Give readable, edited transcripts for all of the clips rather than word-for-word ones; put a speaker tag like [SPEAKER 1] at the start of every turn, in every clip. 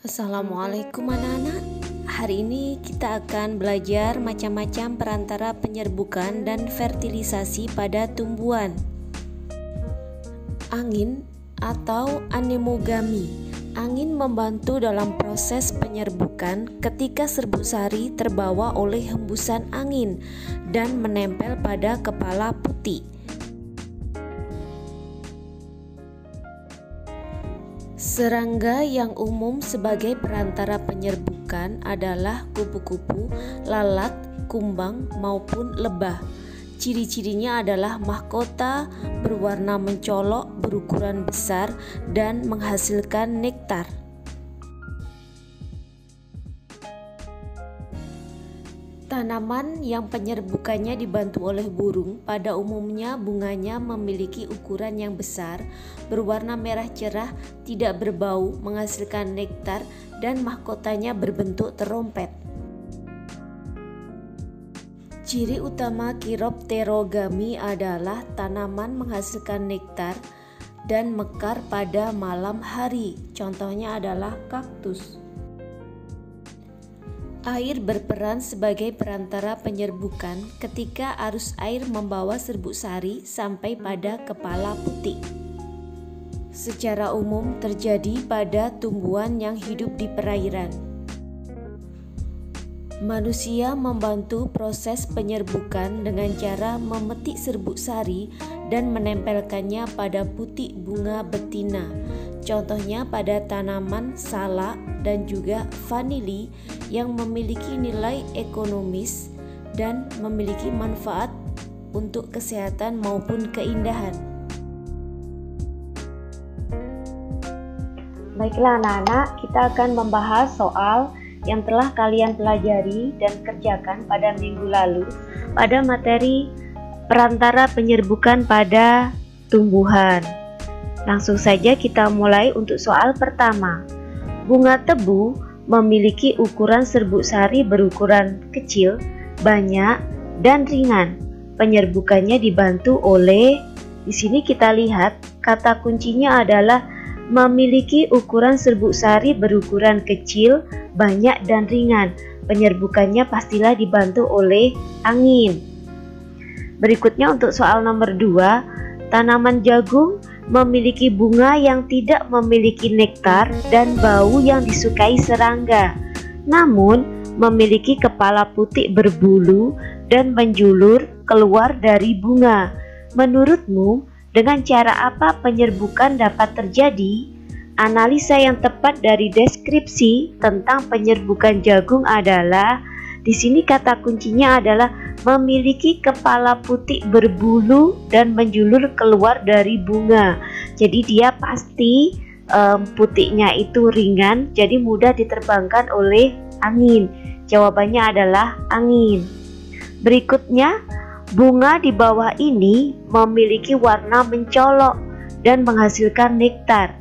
[SPEAKER 1] Assalamualaikum anak-anak. Hari ini kita akan belajar macam-macam perantara penyerbukan dan fertilisasi pada tumbuhan. Angin atau anemogami. Angin membantu dalam proses penyerbukan ketika serbuk sari terbawa oleh hembusan angin dan menempel pada kepala putik. Serangga yang umum sebagai perantara penyerbukan adalah kupu-kupu, lalat, kumbang, maupun lebah. Ciri-cirinya adalah mahkota, berwarna mencolok, berukuran besar, dan menghasilkan nektar. Tanaman yang penyerbukannya dibantu oleh burung, pada umumnya bunganya memiliki ukuran yang besar, berwarna merah cerah, tidak berbau, menghasilkan nektar, dan mahkotanya berbentuk terompet. Ciri utama Chiropterogami adalah tanaman menghasilkan nektar dan mekar pada malam hari. Contohnya adalah kaktus. Air berperan sebagai perantara penyerbukan ketika arus air membawa serbuk sari sampai pada kepala putik. Secara umum terjadi pada tumbuhan yang hidup di perairan. Manusia membantu proses penyerbukan dengan cara memetik serbuk sari dan menempelkannya pada putik bunga betina. Contohnya pada tanaman salak dan juga vanili yang memiliki nilai ekonomis dan memiliki manfaat untuk kesehatan maupun keindahan.
[SPEAKER 2] Baiklah anak-anak, kita akan membahas soal yang telah kalian pelajari dan kerjakan pada minggu lalu pada materi perantara penyerbukan pada tumbuhan. Langsung saja kita mulai untuk soal pertama. Bunga tebu memiliki ukuran serbuk sari berukuran kecil, banyak, dan ringan. Penyerbukannya dibantu oleh, di sini kita lihat kata kuncinya adalah memiliki ukuran serbuk sari berukuran kecil, banyak, dan ringan. Penyerbukannya pastilah dibantu oleh angin. Berikutnya untuk soal nomor 2, tanaman jagung memiliki bunga yang tidak memiliki nektar dan bau yang disukai serangga, namun memiliki kepala putik berbulu dan menjulur keluar dari bunga. Menurutmu, dengan cara apa penyerbukan dapat terjadi? Analisa yang tepat dari deskripsi tentang penyerbukan jagung adalah, di sini kata kuncinya adalah memiliki kepala putik berbulu dan menjulur keluar dari bunga. Jadi dia pasti putiknya itu ringan, jadi mudah diterbangkan oleh angin. Jawabannya adalah angin. Berikutnya, bunga di bawah ini memiliki warna mencolok dan menghasilkan nektar.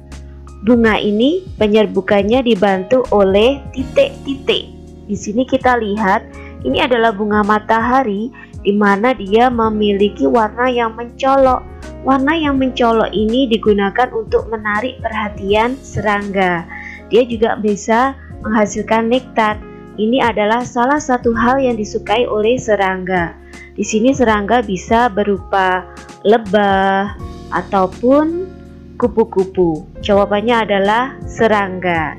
[SPEAKER 2] Bunga ini penyerbukannya dibantu oleh titik-titik. Di sini kita lihat ini adalah bunga matahari di mana dia memiliki warna yang mencolok. Warna yang mencolok ini digunakan untuk menarik perhatian serangga. Dia juga bisa menghasilkan nektar. Ini adalah salah satu hal yang disukai oleh serangga. Di sini serangga bisa berupa lebah ataupun kupu-kupu. Jawabannya adalah serangga.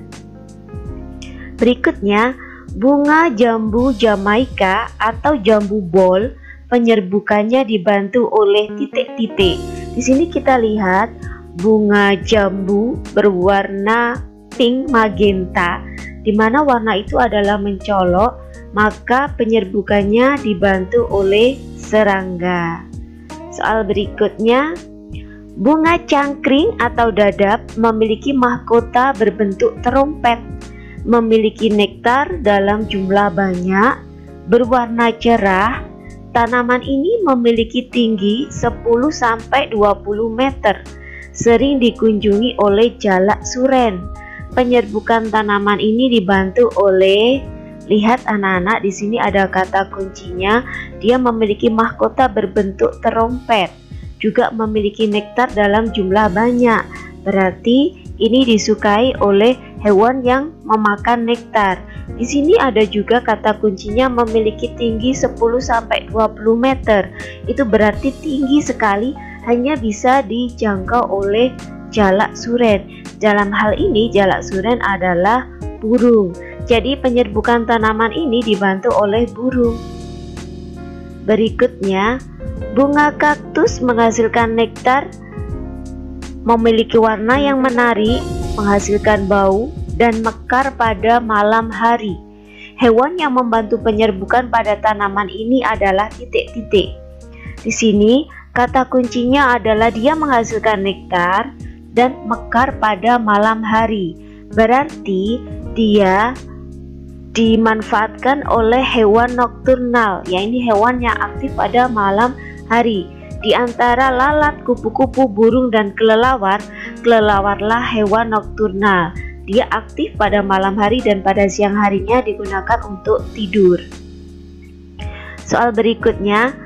[SPEAKER 2] Berikutnya, bunga jambu Jamaika atau jambu bol penyerbukannya dibantu oleh titik-titik. Di sini kita lihat bunga jambu berwarna pink magenta, di mana warna itu adalah mencolok, maka penyerbukannya dibantu oleh serangga. Soal berikutnya, bunga cangkring atau dadap memiliki mahkota berbentuk terompet, memiliki nektar dalam jumlah banyak, berwarna cerah. Tanaman ini memiliki tinggi 10-20 meter, sering dikunjungi oleh jalak suren. Penyerbukan tanaman ini dibantu oleh, lihat anak-anak, di sini ada kata kuncinya, dia memiliki mahkota berbentuk terompet, juga memiliki nektar dalam jumlah banyak. Berarti ini disukai oleh hewan yang memakan nektar. Di sini ada juga kata kuncinya memiliki tinggi 10-20 meter. Itu berarti tinggi sekali, hanya bisa dijangkau oleh jalak suren. Dalam hal ini jalak suren adalah burung. Jadi penyerbukan tanaman ini dibantu oleh burung. Berikutnya, bunga kaktus menghasilkan nektar, memiliki warna yang menarik, menghasilkan bau, dan mekar pada malam hari. Hewan yang membantu penyerbukan pada tanaman ini adalah titik-titik. Di sini, kata kuncinya adalah dia menghasilkan nektar dan mekar pada malam hari. Berarti dia dimanfaatkan oleh hewan nokturnal, yaitu hewan yang aktif pada malam hari. Di antara lalat, kupu-kupu, burung, dan kelelawar, kelelawarlah hewan nokturnal. Dia aktif pada malam hari dan pada siang harinya digunakan untuk tidur. Soal berikutnya,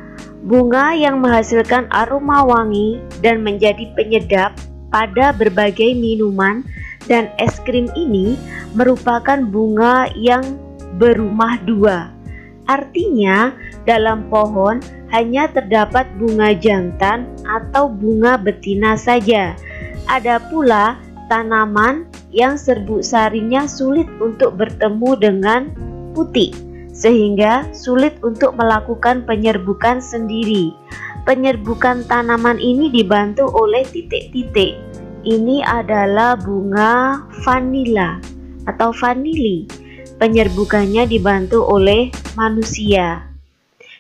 [SPEAKER 2] bunga yang menghasilkan aroma wangi dan menjadi penyedap pada berbagai minuman dan es krim ini merupakan bunga yang berumah dua. Artinya, dalam pohon hanya terdapat bunga jantan atau bunga betina saja. Ada pula tanaman yang serbuk sarinya sulit untuk bertemu dengan putik, sehingga sulit untuk melakukan penyerbukan sendiri. Penyerbukan tanaman ini dibantu oleh titik-titik. Ini adalah bunga vanila atau vanili. Penyerbukannya dibantu oleh manusia.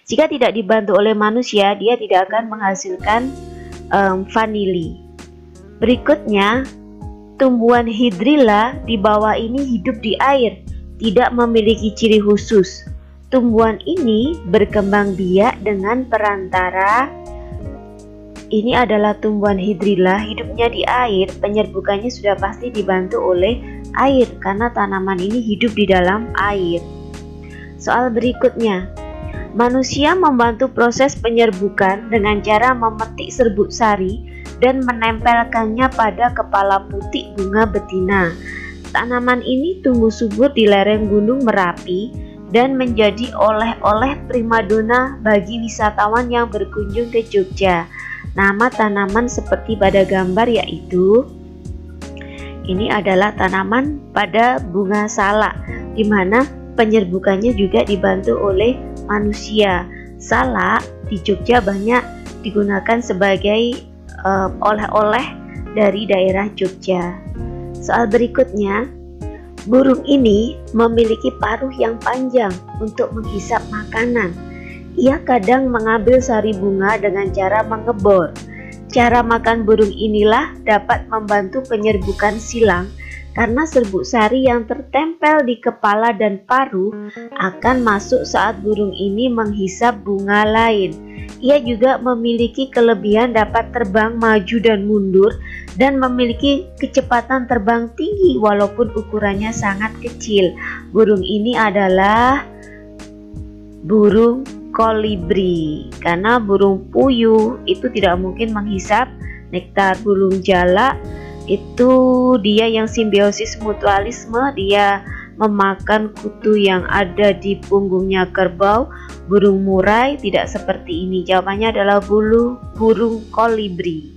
[SPEAKER 2] Jika tidak dibantu oleh manusia, dia tidak akan menghasilkan vanili. Berikutnya, tumbuhan hidrilla di bawah ini hidup di air, tidak memiliki ciri khusus. Tumbuhan ini berkembang biak dengan perantara. Ini adalah tumbuhan hidrilla, hidupnya di air, penyerbukannya sudah pasti dibantu oleh air karena tanaman ini hidup di dalam air. Soal berikutnya, manusia membantu proses penyerbukan dengan cara memetik serbuk sari dan menempelkannya pada kepala putik bunga betina. Tanaman ini tumbuh subur di lereng Gunung Merapi dan menjadi oleh-oleh primadona bagi wisatawan yang berkunjung ke Jogja. Nama tanaman seperti pada gambar yaitu ini adalah tanaman pada bunga salak, di mana penyerbukannya juga dibantu oleh manusia. Salak di Jogja banyak digunakan sebagai oleh-oleh dari daerah Jogja. Soal berikutnya, burung ini memiliki paruh yang panjang untuk menghisap makanan. Ia kadang mengambil sari bunga dengan cara mengebor. Cara makan burung inilah dapat membantu penyerbukan silang karena serbuk sari yang tertempel di kepala dan paruh akan masuk saat burung ini menghisap bunga lain. Ia juga memiliki kelebihan dapat terbang maju dan mundur dan memiliki kecepatan terbang tinggi walaupun ukurannya sangat kecil. Burung ini adalah burung kolibri, karena burung puyuh itu tidak mungkin menghisap nektar. Burung jalak itu dia yang simbiosis mutualisme, dia memakan kutu yang ada di punggungnya kerbau. Burung murai tidak seperti ini. Jawabannya adalah burung kolibri.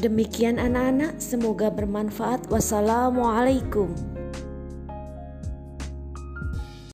[SPEAKER 1] Demikian anak-anak, semoga bermanfaat. Wassalamualaikum.